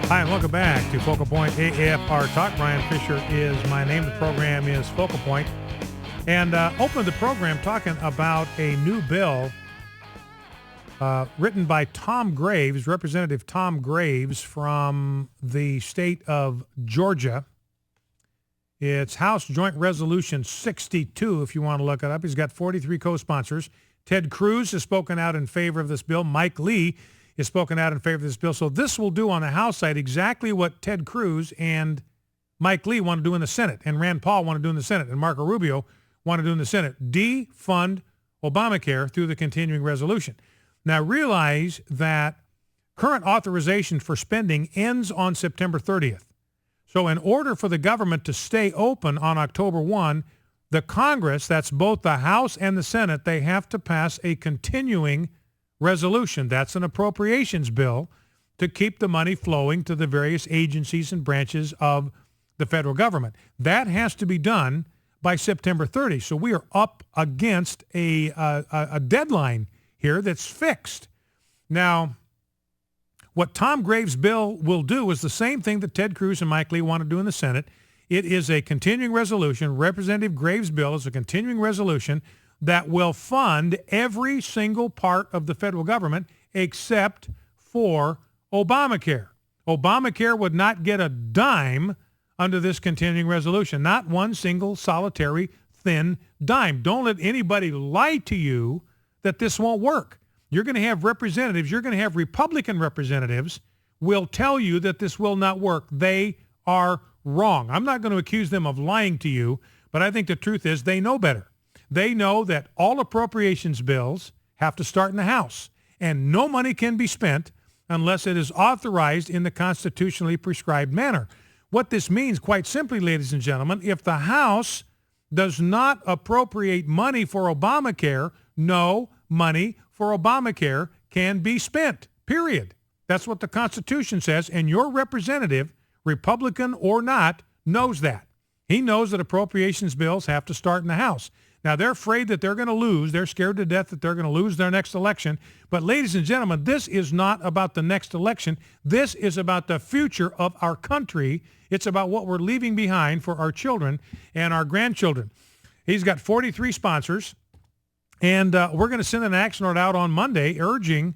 Hi, and welcome back to Focal Point AFR Talk. Brian Fisher is my name. The program is Focal Point. And opened the program talking about a new bill written by Tom Graves, Representative Tom Graves from the state of Georgia. It's House Joint Resolution 62, if you want to look it up. He's got 43 co-sponsors. Ted Cruz has spoken out in favor of this bill. Mike Lee has spoken out in favor of this bill. So this will do on the House side exactly what Ted Cruz and Mike Lee want to do in the Senate, and Rand Paul want to do in the Senate, and Marco Rubio want to do in the Senate. Defund Obamacare through the continuing resolution. Now realize that current authorization for spending ends on September 30th. So in order for the government to stay open on October 1, the Congress, that's both the House and the Senate, they have to pass a continuing resolution. That's an appropriations bill to keep the money flowing to the various agencies and branches of the federal government. That has to be done by September 30. So we are up against a deadline here that's fixed. Now, what Tom Graves' bill will do is the same thing that Ted Cruz and Mike Lee want to do in the Senate. It is a continuing resolution. Representative Graves' bill is a continuing resolution that will fund every single part of the federal government except for Obamacare. Obamacare would not get a dime under this continuing resolution, not one single solitary thin dime. Don't let anybody lie to you that this won't work. You're going to have representatives, you're going to have Republican representatives will tell you that this will not work. They are wrong. I'm not going to accuse them of lying to you, but I think the truth is they know better. They know that all appropriations bills have to start in the House, and no money can be spent unless it is authorized in the constitutionally prescribed manner. What this means, quite simply, ladies and gentlemen, if the House does not appropriate money for Obamacare, no money for Obamacare can be spent, period. That's what the Constitution says, and your representative, Republican or not, knows that. He knows that appropriations bills have to start in the House. Now, they're afraid that they're going to lose. They're scared to death that they're going to lose their next election. But ladies and gentlemen, this is not about the next election. This is about the future of our country. It's about what we're leaving behind for our children and our grandchildren. He's got 43 sponsors, and we're going to send an action note out on Monday urging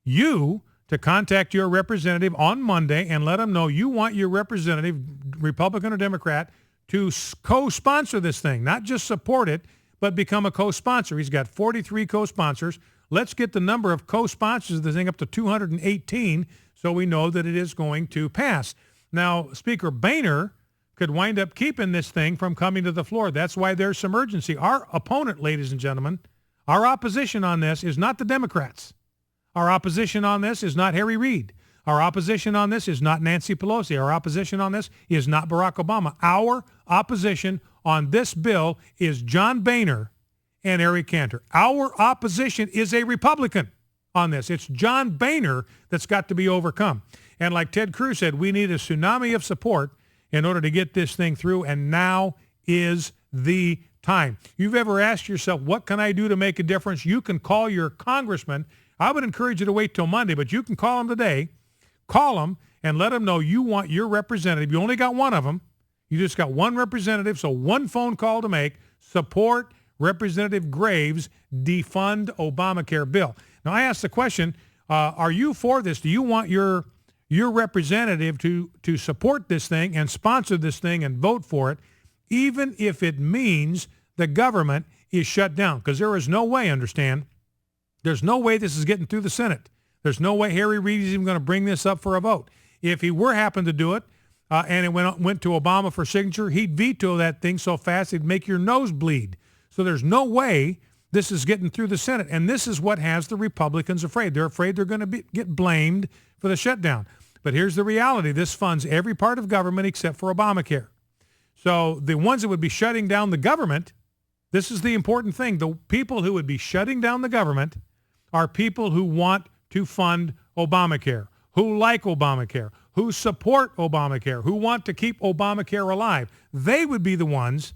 you to contact your representative on Monday and let them know you want your representative, Republican or Democrat, to co-sponsor this thing, not just support it, but become a co-sponsor. He's got 43 co-sponsors. Let's get the number of co-sponsors of the thing up to 218 so we know that it is going to pass. Now, Speaker Boehner could wind up keeping this thing from coming to the floor. That's why there's some urgency. Our opponent, ladies and gentlemen, our opposition on this is not the Democrats. Our opposition on this is not Harry Reid. Our opposition on this is not Nancy Pelosi. Our opposition on this is not Barack Obama. Our opposition on this bill is John Boehner and Eric Cantor. Our opposition is a Republican on this. It's John Boehner that's got to be overcome. And like Ted Cruz said, we need a tsunami of support in order to get this thing through, and now is the time. You've ever asked yourself, what can I do to make a difference? You can call your congressman. I would encourage you to wait till Monday, but you can call him today. Call them and let them know you want your representative. You only got one of them. You just got one representative, so one phone call to make. Support Representative Graves' defund Obamacare bill. Now, I asked the question, are you for this? Do you want your representative to support this thing and sponsor this thing and vote for it, even if it means the government is shut down? Because there is no way, understand, there's no way this is getting through the Senate. There's no way Harry Reid is even going to bring this up for a vote. If he were happen to do it and it went to Obama for signature, he'd veto that thing so fast it'd make your nose bleed. So there's no way this is getting through the Senate. And this is what has the Republicans afraid. They're afraid they're going to get blamed for the shutdown. But here's the reality. This funds every part of government except for Obamacare. So the ones that would be shutting down the government, this is the important thing. The people who would be shutting down the government are people who want to fund Obamacare, who like Obamacare, who support Obamacare, who want to keep Obamacare alive. They would be the ones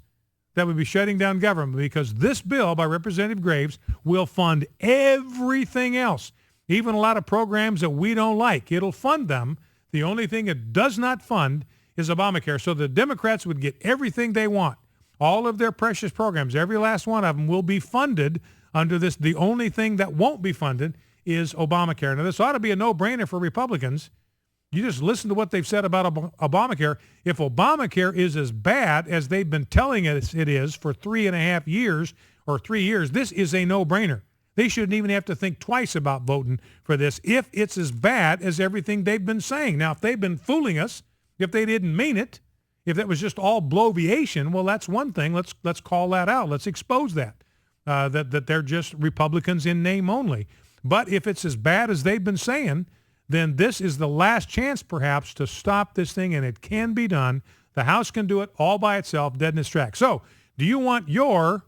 that would be shutting down government, because this bill by Representative Graves will fund everything else, even a lot of programs that we don't like. It'll fund them. The only thing it does not fund is Obamacare. So the Democrats would get everything they want. All of their precious programs, every last one of them will be funded under this. The only thing that won't be funded is Obamacare. Now, this ought to be a no-brainer for Republicans. You just listen to what they've said about Obamacare. If Obamacare is as bad as they've been telling us it is for 3.5 years or 3 years, this is a no-brainer. They shouldn't even have to think twice about voting for this if it's as bad as everything they've been saying. Now, if they've been fooling us, if they didn't mean it, if that was just all bloviation, well, that's one thing. Let's call that out. Let's expose that, that they're just Republicans in name only. But if it's as bad as they've been saying, then this is the last chance perhaps to stop this thing, and it can be done. The House can do it all by itself, dead in its tracks. So do you want your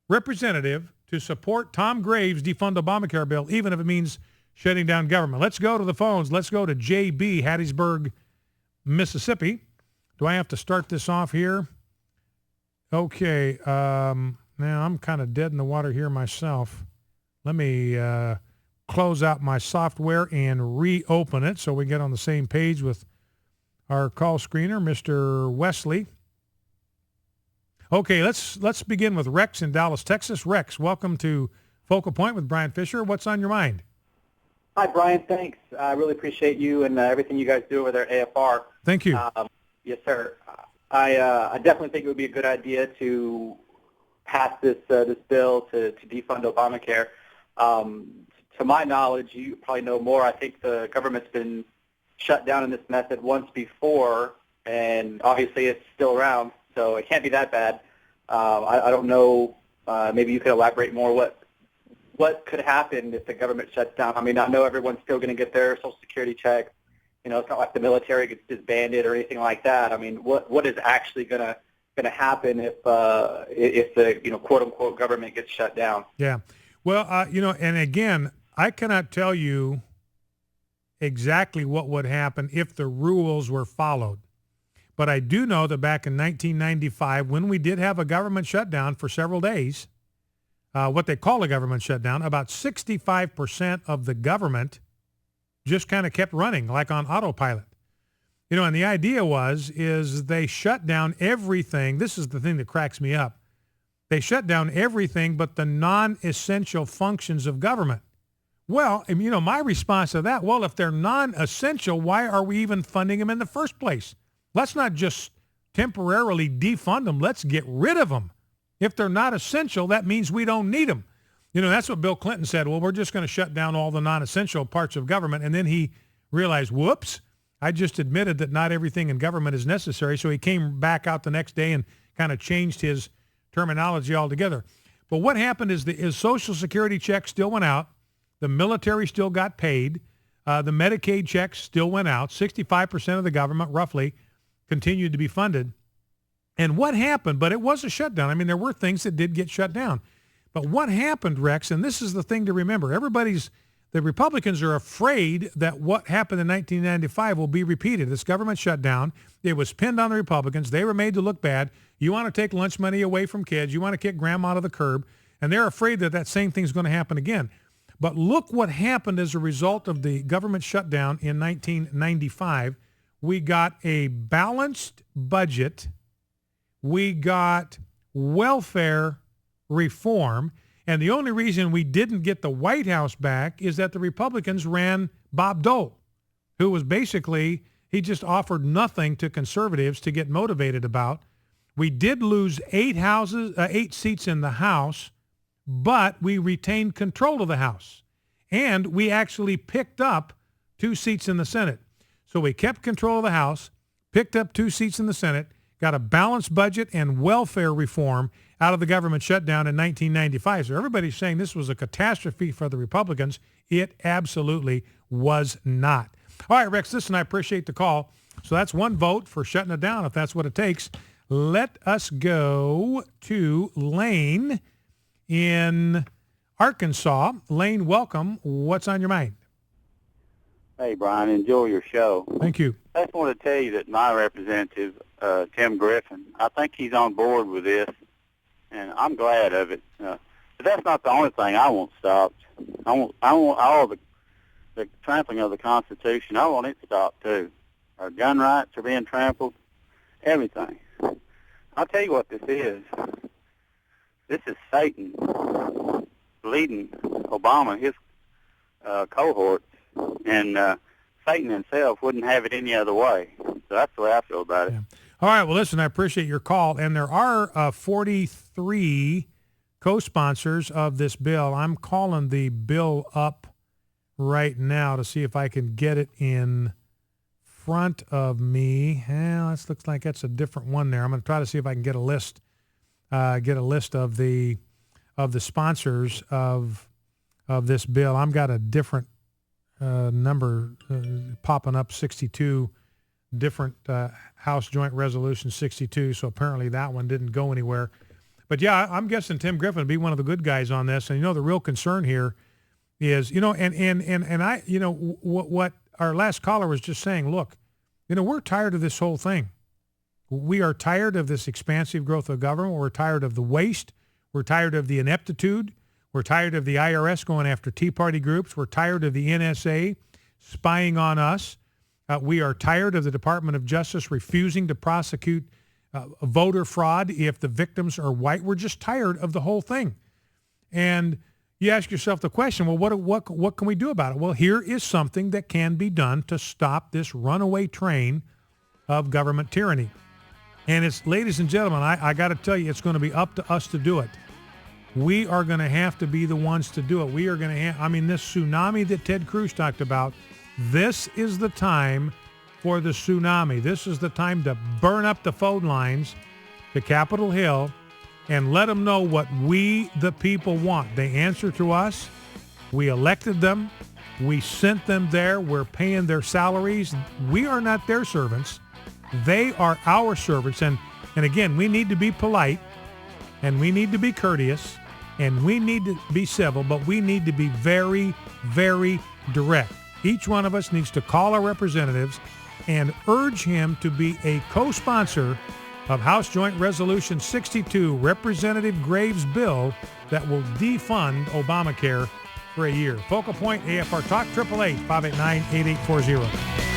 representative to support Tom Graves' defund Obamacare bill, even if it means shutting down government? Let's go to the phones. Let's go to J.B., Hattiesburg, Mississippi. Do I have to start this off here? Okay. Now I'm kind of dead in the water here myself. Let me close out my software and reopen it so we get on the same page with our call screener, Mr. Wesley. Okay, let's begin with Rex in Dallas, Texas. Rex, welcome to Focal Point with Brian Fisher. What's on your mind? Hi, Brian. Thanks. I really appreciate you and everything you guys do over there at AFR. Thank you. Yes, sir. I definitely think it would be a good idea to pass this bill to defund Obamacare. To my knowledge, you probably know more. I think the government's been shut down in this method once before, and obviously it's still around, so it can't be that bad. I don't know. Maybe you could elaborate more what could happen if the government shuts down. I mean, I know everyone's still going to get their Social Security check. You know, it's not like the military gets disbanded or anything like that. I mean, what is actually going to happen if the quote unquote government gets shut down? Yeah. Well, and again, I cannot tell you exactly what would happen if the rules were followed. But I do know that back in 1995, when we did have a government shutdown for several days, what they call a government shutdown, about 65% of the government just kind of kept running like on autopilot. And the idea is they shut down everything. This is the thing that cracks me up. They shut down everything but the non-essential functions of government. Well, my response to that, well, if they're non-essential, why are we even funding them in the first place? Let's not just temporarily defund them. Let's get rid of them. If they're not essential, that means we don't need them. That's what Bill Clinton said. Well, we're just going to shut down all the non-essential parts of government. And then he realized, whoops, I just admitted that not everything in government is necessary. So he came back out the next day and kind of changed his terminology altogether. But what happened is his Social Security check still went out. The military still got paid. The Medicaid checks still went out. 65% of the government, roughly, continued to be funded. And what happened, but it was a shutdown. I mean, there were things that did get shut down. But what happened, Rex, and this is the thing to remember, the Republicans are afraid that what happened in 1995 will be repeated. This government shutdown, it was pinned on the Republicans. They were made to look bad. You want to take lunch money away from kids. You want to kick grandma to the curb. And they're afraid that same thing's going to happen again. But look what happened as a result of the government shutdown in 1995. We got a balanced budget. We got welfare reform. And the only reason we didn't get the White House back is that the Republicans ran Bob Dole, who was basically, he just offered nothing to conservatives to get motivated about. We did lose 8 seats in the House, but we retained control of the House. And we actually picked up 2 seats in the Senate. So we kept control of the House, picked up 2 seats in the Senate, got a balanced budget and welfare reform out of the government shutdown in 1995. So everybody's saying this was a catastrophe for the Republicans. It absolutely was not. All right, Rex, listen, I appreciate the call. So that's one vote for shutting it down if that's what it takes. Let us go to Lane in Arkansas. Lane, welcome. What's on your mind? Hey, Brian, enjoy your show. Thank you. I just want to tell you that my representative, Tim Griffin, I think he's on board with this, and I'm glad of it. But that's not the only thing I want stopped. I want all the the trampling of the Constitution. I want it stopped, too. Our gun rights are being trampled, everything. I'll tell you what this is. This is Satan leading Obama and his cohorts, and Satan himself wouldn't have it any other way. So that's the way I feel about it. Yeah. All right, well, listen, I appreciate your call, and there are 43 co-sponsors of this bill. I'm calling the bill up right now to see if I can get it in front of me. Well, this looks like that's a different one there. I'm going to try to see if I can get a list of the sponsors of this bill. I've got a different number popping up, 62 different House Joint Resolution 62. So apparently that one didn't go anywhere. But yeah, I'm guessing Tim Griffin would be one of the good guys on this. And the real concern here is, and I, what our last caller was just saying, look, we're tired of this whole thing. We are tired of this expansive growth of government. We're tired of the waste. We're tired of the ineptitude. We're tired of the IRS going after Tea Party groups. We're tired of the NSA spying on us. We are tired of the Department of Justice refusing to prosecute voter fraud if the victims are white. We're just tired of the whole thing. And you ask yourself the question, well, what can we do about it? Well, here is something that can be done to stop this runaway train of government tyranny. And it's, ladies and gentlemen, I got to tell you, it's going to be up to us to do it. We are going to have to be the ones to do it. We are going to have, this tsunami that Ted Cruz talked about, this is the time for the tsunami. This is the time to burn up the phone lines to Capitol Hill and let them know what we, the people, want. They answer to us. We elected them. We sent them there. We're paying their salaries. We are not their servants. They are our servants. And again, we need to be polite, and we need to be courteous, and we need to be civil, but we need to be very, very direct. Each one of us needs to call our representatives and urge him to be a co-sponsor of House Joint Resolution 62, Representative Graves' bill that will defund Obamacare for a year. Focal Point, AFR Talk, 888-589-8840.